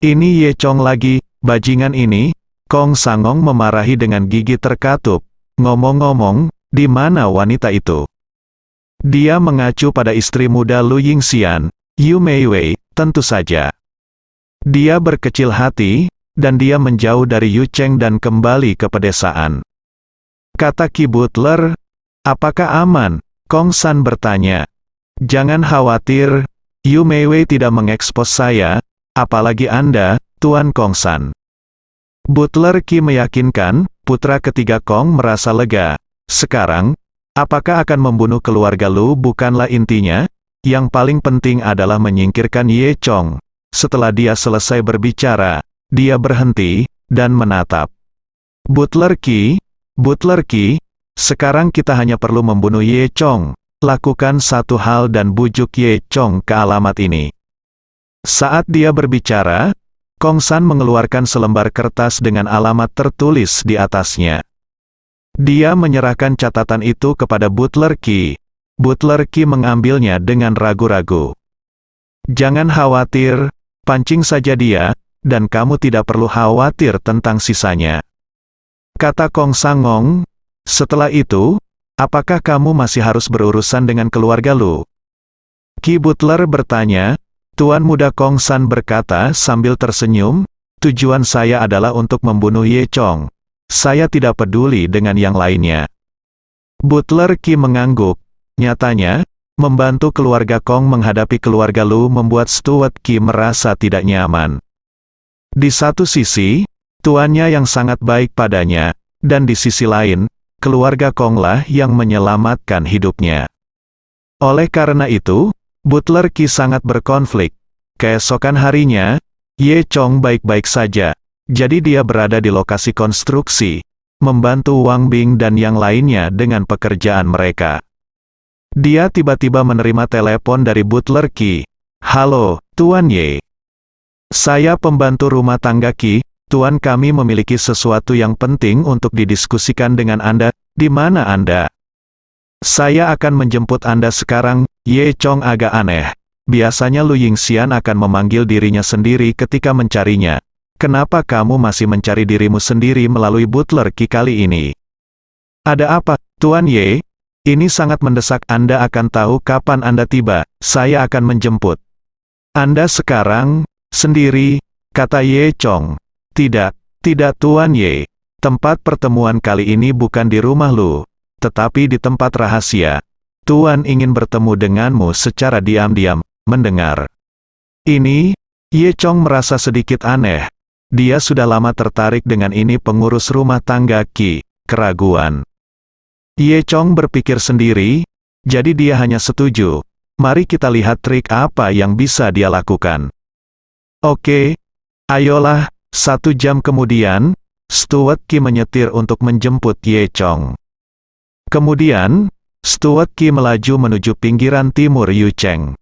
Ini Ye Chong lagi, bajingan ini, Kong Sangong memarahi dengan gigi terkatup. Ngomong-ngomong, di mana wanita itu? Dia mengacu pada istri muda Lu Yingxian, Yu Meiwei, tentu saja. Dia berkecil hati, dan dia menjauh dari Yucheng dan kembali ke pedesaan. Kata Qi Butler, apakah aman? Kong San bertanya. Jangan khawatir, Yu Meiwei tidak mengekspos saya, apalagi Anda, Tuan Kong San. Butler Qi meyakinkan, putra ketiga Kong merasa lega. Sekarang, apakah akan membunuh keluarga Lu bukanlah intinya, yang paling penting adalah menyingkirkan Ye Chong. Setelah dia selesai berbicara, dia berhenti, dan menatap. Butler Qi, sekarang kita hanya perlu membunuh Ye Chong. Lakukan satu hal dan bujuk Ye Chong ke alamat ini. Saat dia berbicara, Kong San mengeluarkan selembar kertas dengan alamat tertulis di atasnya. Dia menyerahkan catatan itu kepada Butler Qi. Butler Qi mengambilnya dengan ragu-ragu. Jangan khawatir, pancing saja dia, dan kamu tidak perlu khawatir tentang sisanya. Kata Kong Sangong, setelah itu, apakah kamu masih harus berurusan dengan keluarga Lu? Qi Butler bertanya. Tuan Muda Kong San berkata sambil tersenyum, tujuan saya adalah untuk membunuh Ye Chong. Saya tidak peduli dengan yang lainnya. Butler Qi mengangguk. Nyatanya, membantu keluarga Kong menghadapi keluarga Lu membuat Stuart Qi merasa tidak nyaman. Di satu sisi, tuannya yang sangat baik padanya, dan di sisi lain, keluarga Kong lah yang menyelamatkan hidupnya. Oleh karena itu, Butler Qi sangat berkonflik. Keesokan harinya, Ye Chong baik-baik saja. Jadi dia berada di lokasi konstruksi, membantu Wang Bing dan yang lainnya dengan pekerjaan mereka. Dia tiba-tiba menerima telepon dari Butler Qi. "Halo, Tuan Ye. Saya pembantu rumah tangga Qi. Tuan, kami memiliki sesuatu yang penting untuk didiskusikan dengan Anda. Di mana Anda?" "Saya akan menjemput Anda sekarang." Ye Chong agak aneh. Biasanya Lu Yingxian akan memanggil dirinya sendiri ketika mencarinya. Kenapa kamu masih mencari dirimu sendiri melalui Butler Qi kali ini? "Ada apa, Tuan Ye? Ini sangat mendesak. Anda akan tahu kapan Anda tiba. Saya akan menjemput Anda sekarang, sendiri," kata Ye Chong. Tidak Tuan Ye. Tempat pertemuan kali ini bukan di rumah Lu, tetapi di tempat rahasia. Tuan ingin bertemu denganmu secara diam-diam." Mendengar ini, Ye Chong merasa sedikit aneh. Dia sudah lama tertarik dengan ini pengurus rumah tangga Qi. Keraguan. Ye Chong berpikir sendiri, jadi dia hanya setuju. Mari kita lihat trik apa yang bisa dia lakukan. "Oke, ayolah." 1 jam kemudian, Stuart Qi menyetir untuk menjemput Ye Chong. Kemudian, Stuart Qi melaju menuju pinggiran timur Yucheng.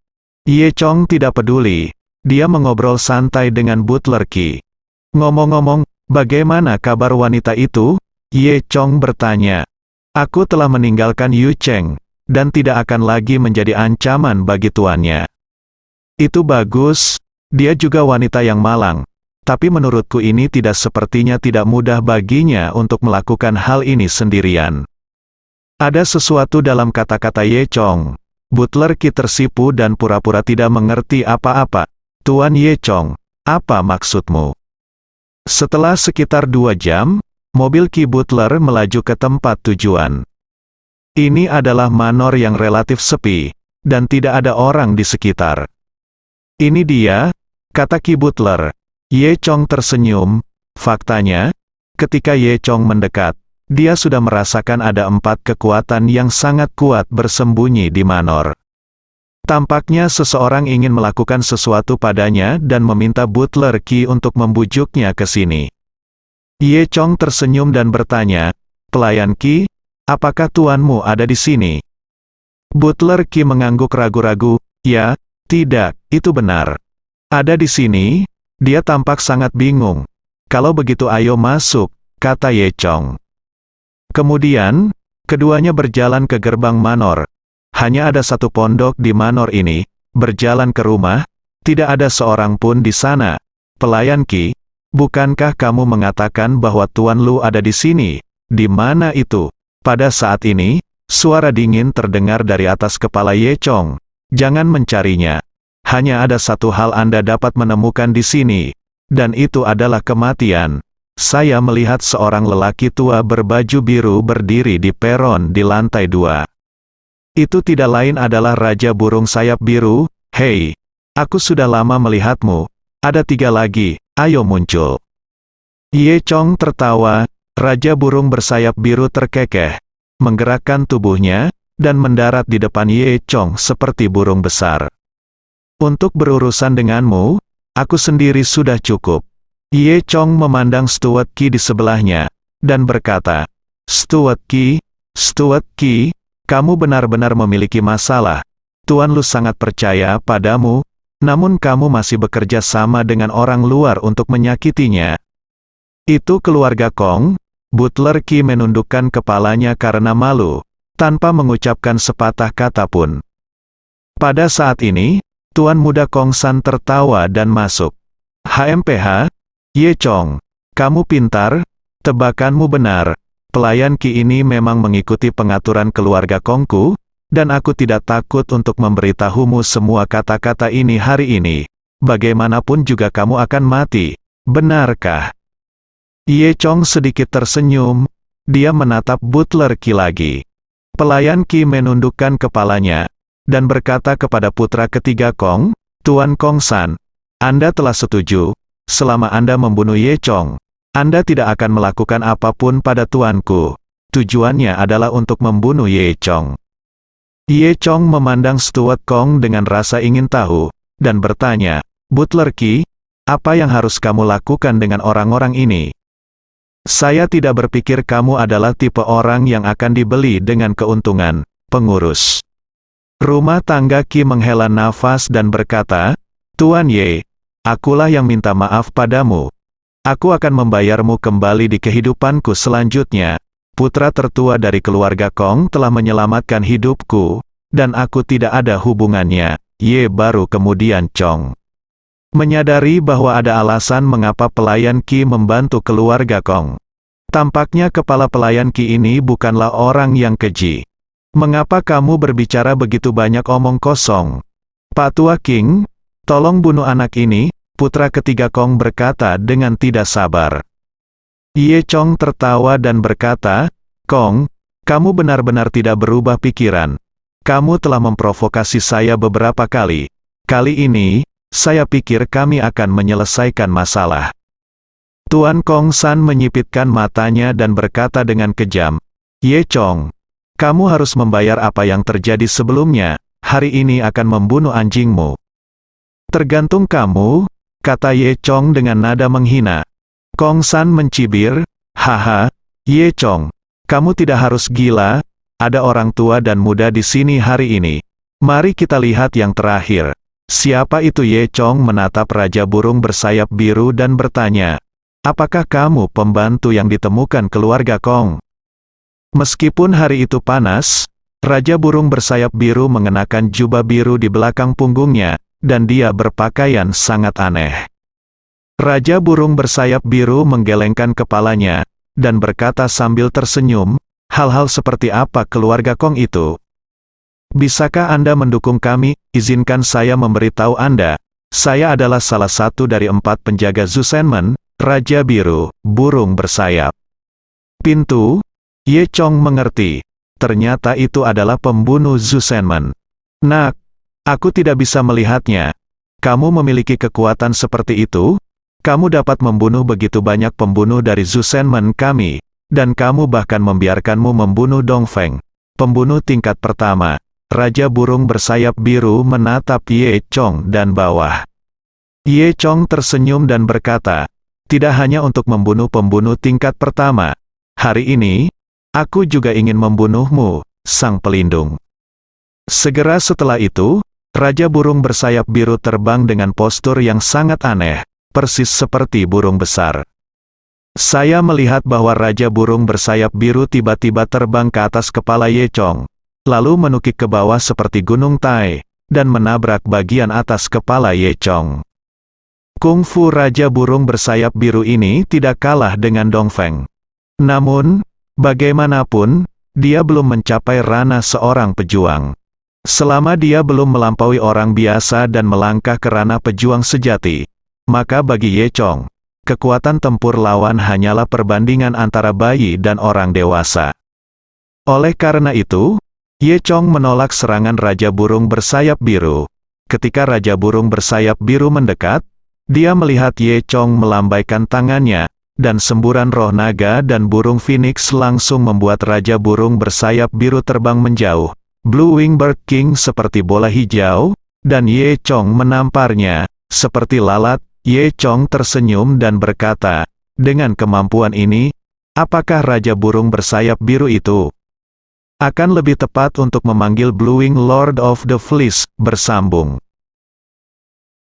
Ye Chong tidak peduli. Dia mengobrol santai dengan Butler Qi. "Ngomong-ngomong, bagaimana kabar wanita itu?" Ye Chong bertanya. "Aku telah meninggalkan Yucheng, dan tidak akan lagi menjadi ancaman bagi tuannya." "Itu bagus. Dia juga wanita yang malang. Tapi menurutku ini sepertinya tidak mudah baginya untuk melakukan hal ini sendirian." Ada sesuatu dalam kata-kata Ye Chong. Butler Qi tersipu dan pura-pura tidak mengerti apa-apa. "Tuan Ye Chong, apa maksudmu?" Setelah sekitar 2 jam, mobil Qi Butler melaju ke tempat tujuan. Ini adalah manor yang relatif sepi, dan tidak ada orang di sekitar. "Ini dia," kata Qi Butler. Ye Chong tersenyum. Faktanya, ketika Ye Chong mendekat, dia sudah merasakan ada 4 kekuatan yang sangat kuat bersembunyi di manor. Tampaknya seseorang ingin melakukan sesuatu padanya dan meminta Butler Qi untuk membujuknya ke sini. Ye Chong tersenyum dan bertanya, "Pelayan Qi, apakah tuanmu ada di sini?" Butler Qi mengangguk ragu-ragu. "Ya, tidak, itu benar. Ada di sini." Dia tampak sangat bingung. "Kalau begitu ayo masuk," kata Ye Chong. Kemudian, keduanya berjalan ke gerbang manor. Hanya ada 1 pondok di manor ini. Berjalan ke rumah, tidak ada seorang pun di sana. "Pelayan Qi, bukankah kamu mengatakan bahwa Tuan Lu ada di sini? Di mana itu?" Pada saat ini, suara dingin terdengar dari atas kepala Ye Chong. "Jangan mencarinya. Hanya ada 1 hal Anda dapat menemukan di sini, dan itu adalah kematian." Saya melihat seorang lelaki tua berbaju biru berdiri di peron di lantai 2. Itu tidak lain adalah Raja Burung Sayap Biru. "Hei, aku sudah lama melihatmu. Ada 3 lagi, ayo muncul." Ye Chong tertawa. Raja Burung Bersayap Biru terkekeh, menggerakkan tubuhnya, dan mendarat di depan Ye Chong seperti burung besar. "Untuk berurusan denganmu, aku sendiri sudah cukup." Ye Chong memandang Stuart Qi di sebelahnya, dan berkata, Stuart Qi, kamu benar-benar memiliki masalah. Tuan Lu sangat percaya padamu, namun kamu masih bekerja sama dengan orang luar untuk menyakitinya." "Itu keluarga Kong." Butler Qi menundukkan kepalanya karena malu, tanpa mengucapkan sepatah kata pun. Pada saat ini, Tuan Muda Kong San tertawa dan masuk. "HMPH, Ye Chong, kamu pintar, tebakanmu benar. Pelayan Qi ini memang mengikuti pengaturan keluarga Kongku, dan aku tidak takut untuk memberitahumu semua kata-kata ini hari ini. Bagaimanapun juga kamu akan mati, benarkah?" Ye Chong sedikit tersenyum. Dia menatap Butler Qi lagi. Pelayan Qi menundukkan kepalanya, dan berkata kepada putra ketiga Kong, "Tuan Kong San, Anda telah setuju. Selama Anda membunuh Ye Chong, Anda tidak akan melakukan apapun pada tuanku. Tujuannya adalah untuk membunuh Ye Chong." Ye Chong memandang Stuart Kong dengan rasa ingin tahu, dan bertanya, Butler Qi, apa yang harus kamu lakukan dengan orang-orang ini? Saya tidak berpikir kamu adalah tipe orang yang akan dibeli dengan keuntungan, pengurus. Rumah tangga Qi menghela nafas dan berkata, Tuan Ye, akulah yang minta maaf padamu. Aku akan membayarmu kembali di kehidupanku selanjutnya. Putra tertua dari keluarga Kong telah menyelamatkan hidupku, dan aku tidak ada hubungannya. Ye baru kemudian Chong menyadari bahwa ada alasan mengapa pelayan Qi membantu keluarga Kong. Tampaknya kepala pelayan Qi ini bukanlah orang yang keji. Mengapa kamu berbicara begitu banyak omong kosong? Pak Tua King, tolong bunuh anak ini, putra ketiga Kong berkata dengan tidak sabar. Ye Chong tertawa dan berkata, Kong, kamu benar-benar tidak berubah pikiran. Kamu telah memprovokasi saya beberapa kali. Kali ini, saya pikir kami akan menyelesaikan masalah. Tuan Kong San menyipitkan matanya dan berkata dengan kejam, Ye Chong, kamu harus membayar apa yang terjadi sebelumnya. Hari ini akan membunuh anjingmu. Tergantung kamu, kata Ye Chong dengan nada menghina. Kong San mencibir, haha, Ye Chong, kamu tidak harus gila, ada orang tua dan muda di sini hari ini. Mari kita lihat yang terakhir. Siapa itu? Ye Chong menatap Raja Burung bersayap biru dan bertanya, apakah kamu pembantu yang ditemukan keluarga Kong? Meskipun hari itu panas, Raja Burung bersayap biru mengenakan jubah biru di belakang punggungnya, dan dia berpakaian sangat aneh. Raja Burung bersayap biru menggelengkan kepalanya, dan berkata sambil tersenyum, hal-hal seperti apa keluarga Kong itu? Bisakah Anda mendukung kami? Izinkan saya memberitahu Anda, saya adalah salah satu dari 4 penjaga Zusenmen, Raja Biru, Burung bersayap. Pintu? Ye Chong mengerti. Ternyata itu adalah pembunuh Zusenmen. Nak, aku tidak bisa melihatnya. Kamu memiliki kekuatan seperti itu? Kamu dapat membunuh begitu banyak pembunuh dari Zusenmen kami, dan kamu bahkan membiarkanmu membunuh Dongfeng, pembunuh tingkat pertama. Raja Burung bersayap biru menatap Ye Chong dan bawah. Ye Chong tersenyum dan berkata, tidak hanya untuk membunuh pembunuh tingkat pertama. Hari ini, aku juga ingin membunuhmu, sang pelindung. Segera setelah itu, Raja Burung bersayap biru terbang dengan postur yang sangat aneh, persis seperti burung besar. Saya melihat bahwa Raja Burung bersayap biru tiba-tiba terbang ke atas kepala Ye Chong, lalu menukik ke bawah seperti gunung Tai, dan menabrak bagian atas kepala Ye Chong. Kungfu Raja Burung bersayap biru ini tidak kalah dengan Dongfeng. Namun, bagaimanapun, dia belum mencapai ranah seorang pejuang. Selama dia belum melampaui orang biasa dan melangkah ke ranah pejuang sejati, maka bagi Ye Chong, kekuatan tempur lawan hanyalah perbandingan antara bayi dan orang dewasa. Oleh karena itu, Ye Chong menolak serangan Raja Burung bersayap biru. Ketika Raja Burung bersayap biru mendekat, dia melihat Ye Chong melambaikan tangannya, dan semburan roh naga dan burung phoenix langsung membuat Raja Burung bersayap biru terbang menjauh. Blue Wingbird King seperti bola hijau, dan Ye Chong menamparnya, seperti lalat. Ye Chong tersenyum dan berkata, dengan kemampuan ini, apakah Raja Burung bersayap biru itu? Akan lebih tepat untuk memanggil Blue Wing Lord of the Fleece, bersambung.